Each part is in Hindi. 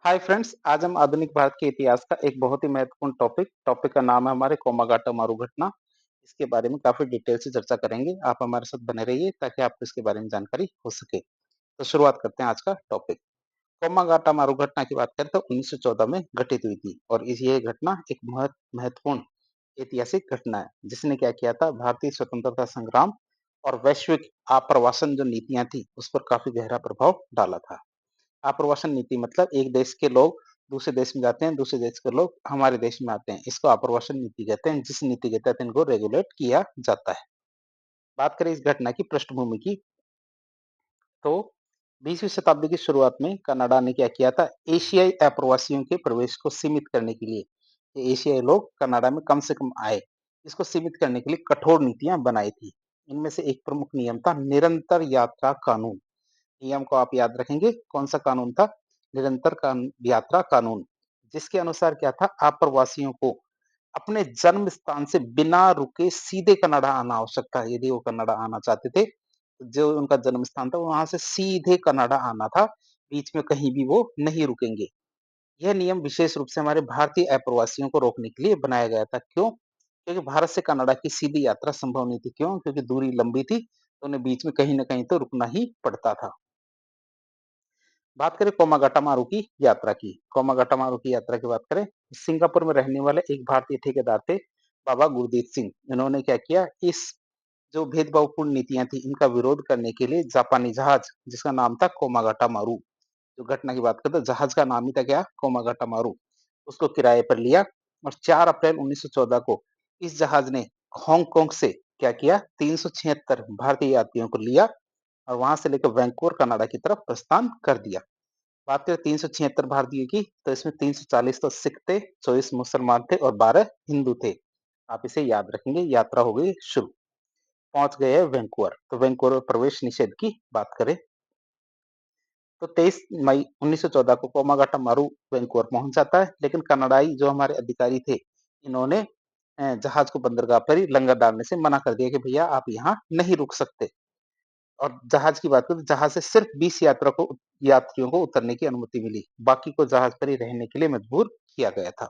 हाय फ्रेंड्स, आज हम आधुनिक भारत के इतिहास का एक बहुत ही महत्वपूर्ण टॉपिक का नाम है हमारे कोमागाटा मारू घटना। इसके बारे में काफी डिटेल से चर्चा करेंगे। आप हमारे साथ बने रहिए ताकि आपको इसके बारे में जानकारी हो सके। तो शुरुआत करते हैं आज का टॉपिक। कोमागाटा मारू घटना की बात करें तो 1914 में घटित हुई थी और ये घटना एक महत्वपूर्ण ऐतिहासिक घटना है जिसने क्या किया था, भारतीय स्वतंत्रता संग्राम और वैश्विक आप्रवासन जो नीतियां थी उस पर काफी गहरा प्रभाव डाला था। आप्रवासन नीति मतलब एक देश के लोग दूसरे देश में जाते हैं, दूसरे देश के लोग हमारे देश में आते हैं। इसको आप्रवासन नीति कहते हैं, जिस नीति के तहत इनको रेगुलेट किया जाता है। बात करें इस घटना की पृष्ठभूमि की, तो 20वीं शताब्दी की शुरुआत में कनाडा ने क्या किया था, एशियाई अप्रवासियों के प्रवेश को सीमित करने के लिए, ये एशियाई लोग कनाडा में कम से कम आए, इसको सीमित करने के लिए कठोर नीतियां बनाई थी। इनमें से एक प्रमुख नियम था निरंतर यात्रा कानून। नियम को आप याद रखेंगे, कौन सा कानून था? यात्रा कानून, जिसके अनुसार क्या था, अप्रवासियों को अपने जन्म स्थान से बिना रुके सीधे कनाडा आना आवश्यक था। यदि वो कनाडा आना चाहते थे, जो उनका जन्म स्थान था वहां से सीधे कनाडा आना था, बीच में कहीं भी वो नहीं रुकेंगे। यह नियम विशेष रूप से हमारे भारतीय अप्रवासियों को रोकने के लिए बनाया गया था। क्यों? क्योंकि भारत से कनाडा की सीधी यात्रा संभव नहीं थी। क्यों? क्योंकि दूरी लंबी थी, तो उन्हें बीच में कहीं ना कहीं तो रुकना ही पड़ता था। बात करें कोमागाटामारू की यात्रा की। कोमागाटामारू की यात्रा की बात करें, सिंगापुर में रहने वाले एक भारतीय ठेकेदार थे, बाबा गुरदीप सिंह। इन्होंने क्या किया, इस जो भेदभावपूर्ण नीतियां थी इनका विरोध करने के लिए जापानी जहाज जिसका नाम था कोमागाटामारू, जो घटना की बात करें तो जहाज का नाम ही था क्या, कोमागाटामारू, उसको किराए पर लिया और 4 अप्रैल 1914 को इस जहाज ने हांगकांग से क्या किया, 376 भारतीय यात्रियों को लिया और वहां से लेकर वैंकूवर कनाडा की तरफ प्रस्थान कर दिया। बात करें 376 भारतीयों की, तो इसमें 340 तो सिख थे, 24 मुसलमान थे और 12 हिंदू थे। आप इसे याद रखेंगे। यात्रा हो गई शुरू, पहुंच गए हैं वैंकूवर। तो वैंकूवर में प्रवेश निषेध की बात करें तो 23 मई 1914 को कोमागाटा मारू वैंकूवर पहुंच जाता है, लेकिन कनाडाई जो हमारे अधिकारी थे, इन्होंने जहाज को बंदरगाह पर ही लंगर डालने से मना कर दिया कि भैया आप यहाँ नहीं रुक सकते। और जहाज की बात करें तो जहाज से सिर्फ 20 यात्रियों को उतरने की अनुमति मिली, बाकी को जहाज पर ही रहने के लिए मजबूर किया गया था।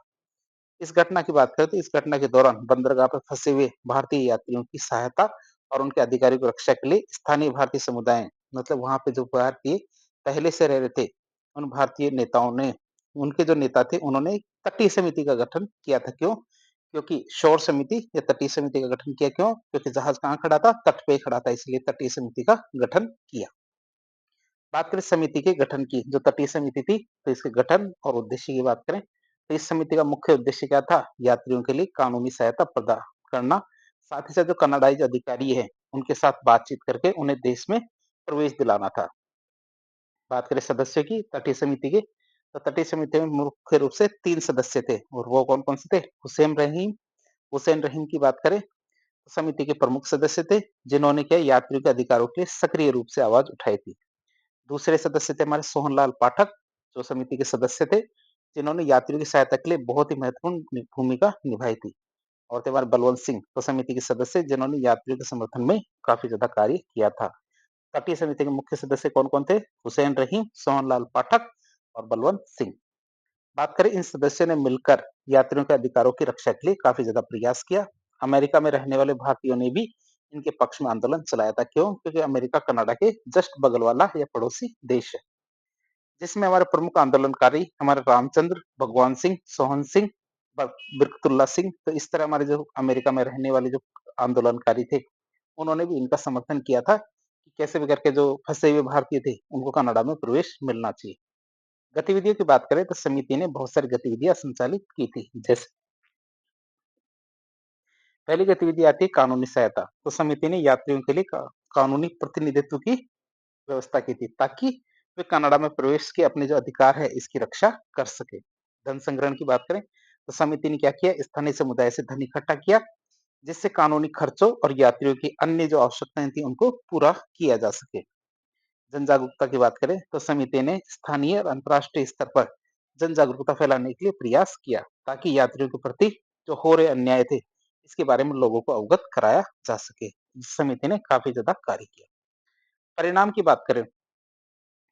इस घटना की बात करें तो इस घटना के दौरान बंदरगाह पर फंसे हुए भारतीय यात्रियों की सहायता और उनके अधिकारियों की रक्षा के लिए स्थानीय भारतीय समुदाय, मतलब वहां पे जो भारतीय पहले से रह रहे थे, उन भारतीय नेताओं ने, उनके जो नेता थे, उन्होंने एक तटीय समिति का गठन किया था। क्यों? क्योंकि शोर समिति या तटीय समिति का गठन किया। क्यों? क्योंकि जहाज कहाँ खड़ा था, तट पे खड़ा था, इसलिए तटीय समिति का गठन किया। बात करें समिति के गठन की, जो तटीय समिति थी, तो इसके गठन और उद्देश्य की बात करें तो इस समिति का मुख्य उद्देश्य क्या था, यात्रियों के लिए कानूनी सहायता प्रदान करना, साथ ही साथ जो कनाडाई अधिकारी है उनके साथ बातचीत करके उन्हें देश में प्रवेश दिलाना था। बात करें सदस्यों की तटीय समिति के, तो तटीय समिति में मुख्य रूप से 3 सदस्य थे और वो कौन कौन से थे? हुसैन रहीम की बात करें तो समिति के प्रमुख सदस्य थे, जिन्होंने क्या, यात्रियों के अधिकारों के लिए सक्रिय रूप से आवाज उठाई थी। दूसरे सदस्य थे हमारे सोहनलाल पाठक, जो समिति के सदस्य थे, जिन्होंने यात्रियों की सहायता के लिए बहुत ही महत्वपूर्ण भूमिका निभाई थी। और थे हमारे बलवंत सिंह, तो समिति के सदस्य जिन्होंने यात्रियों के समर्थन में काफी ज्यादा कार्य किया था। तटीय समिति के मुख्य सदस्य कौन कौन थे? हुसैन रहीम, सोहनलाल पाठक और बलवंत सिंह। बात करें इन सदस्यों ने मिलकर यात्रियों के अधिकारों की रक्षा के लिए काफी ज्यादा प्रयास किया। अमेरिका में रहने वाले भारतीयों ने भी इनके पक्ष में आंदोलन चलाया था। क्यों? क्योंकि अमेरिका कनाडा के जस्ट बगल वाला या पड़ोसी देश है, जिसमें हमारे प्रमुख आंदोलनकारी हमारे रामचंद्र, भगवान सिंह, सोहन सिंह, बिरकतुल्ला सिंह, तो इस तरह हमारे जो अमेरिका में रहने वाले जो आंदोलनकारी थे, उन्होंने भी इनका समर्थन किया था कि कैसे भी करके जो फंसे हुए भारतीय थे उनको कनाडा में प्रवेश मिलना चाहिए। गतिविधियों की बात करें तो समिति ने बहुत सारी गतिविधियां संचालित की थी। जैसे पहली गतिविधि आती है कानूनी सहायता, तो समिति ने यात्रियों के लिए कानूनी प्रतिनिधित्व की व्यवस्था की थी, ताकि वे कनाडा में प्रवेश के अपने जो अधिकार है इसकी रक्षा कर सके। धन संग्रहण की बात करें तो समिति ने क्या किया, स्थानीय समुदाय से धन इकट्ठा किया, जिससे कानूनी खर्चों और यात्रियों की अन्य जो आवश्यकताएं थी उनको पूरा किया जा सके। जन जागरूकता की बात करें तो समिति ने स्थानीय और अंतर्राष्ट्रीय स्तर पर जन जागरूकता फैलाने के लिए प्रयास किया, ताकि यात्रियों के प्रति जो हो रहे अन्याय थे इसके बारे में लोगों को अवगत कराया जा सके। इस समिति ने काफी ज्यादा कार्य किया। परिणाम की बात करें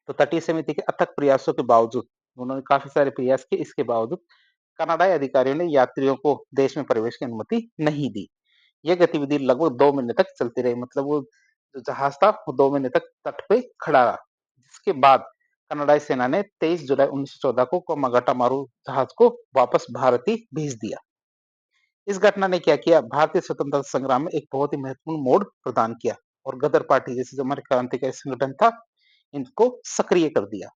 तो तटीय समिति के अथक प्रयासों के बावजूद उन्होंने काफ़ी सारे प्रयास किए, इसके बावजूद कनाडाई अधिकारियों ने यात्रियों को देश में प्रवेश की अनुमति नहीं दी। यह गतिविधि लगभग 2 महीने तक चलती रही, मतलब वो जो जहाज था वो 2 महीने तक तट पे खड़ा रहा। जिसके बाद कनाडाई सेना ने 23 जुलाई 1914 को कोमागाटा मारू जहाज को वापस भारत ही भेज दिया। इस घटना ने क्या किया, भारतीय स्वतंत्रता संग्राम में एक बहुत ही महत्वपूर्ण मोड़ प्रदान किया और गदर पार्टी जैसे जो हमारे क्रांतिकारी संगठन था, इनको सक्रिय कर दिया।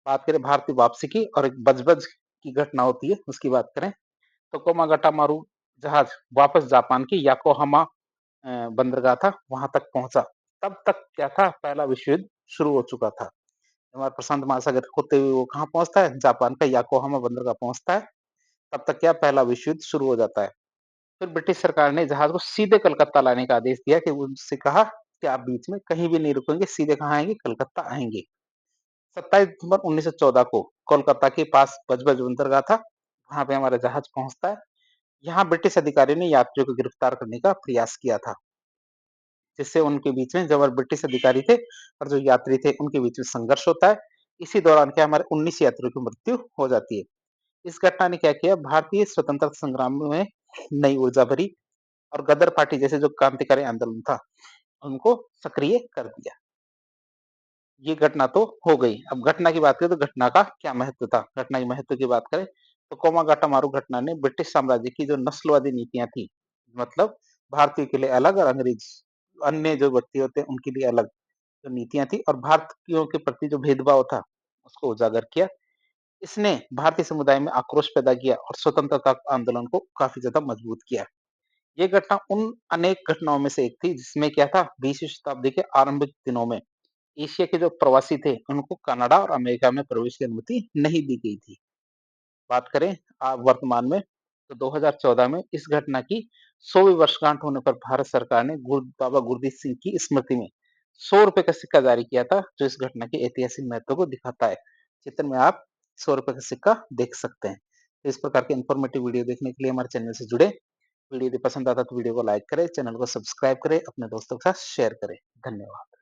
बात करें भारत की वापसी की और एक बजबज की घटना होती है, उसकी बात करें तो कोमागाटा मारू जहाज वापस जापान की याकोहामा बंदरगाह था, वहां तक पहुंचा। तब तक क्या था, पहला विश्व युद्ध शुरू हो चुका था। हमारे प्रशांत महासागर होते हुए वो कहाँ पहुंचता है, जापान का याकोहामा बंदरगाह पहुंचता है। तब तक क्या, पहला विश्व युद्ध शुरू हो जाता है। फिर ब्रिटिश सरकार ने जहाज को सीधे कलकत्ता लाने का आदेश दिया कि उनसे कहा कि आप बीच में कहीं भी नहीं रुकेंगे, सीधे कहाँ आएंगे, कलकत्ता आएंगे। 27 दिसंबर 1914 को कोलकाता के पास बजबज बंदरगाह था, वहां पे हमारा जहाज पहुंचता है। यहाँ ब्रिटिश अधिकारी ने यात्रियों को गिरफ्तार करने का प्रयास किया था, जिससे उनके बीच में जो ब्रिटिश अधिकारी थे और जो यात्री थे उनके बीच में संघर्ष होता है। इसी दौरान क्या हमारे 19 यात्रियों की मृत्यु हो जाती है। इस घटना ने क्या किया, भारतीय स्वतंत्रता संग्राम में नई ऊर्जा भरी और गदर पार्टी जैसे जो क्रांतिकारी आंदोलन था उनको सक्रिय कर दिया। ये घटना तो हो गई। अब घटना की बात करें तो घटना का क्या महत्व था। घटना के महत्व की बात करें तो कोमागाटा मारू घटना ने ब्रिटिश साम्राज्य की जो नस्लवादी नीतियां थी, मतलब भारतीय के लिए अलग और अंग्रेज अन्य जो व्यक्ति होते हैं उनके लिए अलग जो नीतियां थी और भारतीयों के प्रति जो भेदभाव था उसको उजागर किया। इसने भारतीय समुदाय में आक्रोश पैदा किया और स्वतंत्रता आंदोलन को काफी ज्यादा मजबूत किया। ये घटना उन अनेक घटनाओं में से एक थी जिसमें क्या था, 20वीं शताब्दी के आरंभिक दिनों में एशिया के जो प्रवासी थे उनको कनाडा और अमेरिका में प्रवेश की अनुमति नहीं दी गई थी। बात करें वर्तमान में तो 2014 में इस घटना की 100वीं वर्षगांठ होने पर भारत सरकार ने बाबा गुरदीप सिंह की स्मृति में 100 रुपए का सिक्का जारी किया था, जो इस घटना के ऐतिहासिक महत्व को दिखाता है। चित्र में आप 100 रुपए का सिक्का देख सकते हैं। तो इस प्रकार के इन्फॉर्मेटिव वीडियो देखने के लिए हमारे चैनल से जुड़े। वीडियो यदि पसंद आता तो वीडियो को लाइक करें, चैनल को सब्सक्राइब करें, अपने दोस्तों के साथ शेयर करें। धन्यवाद।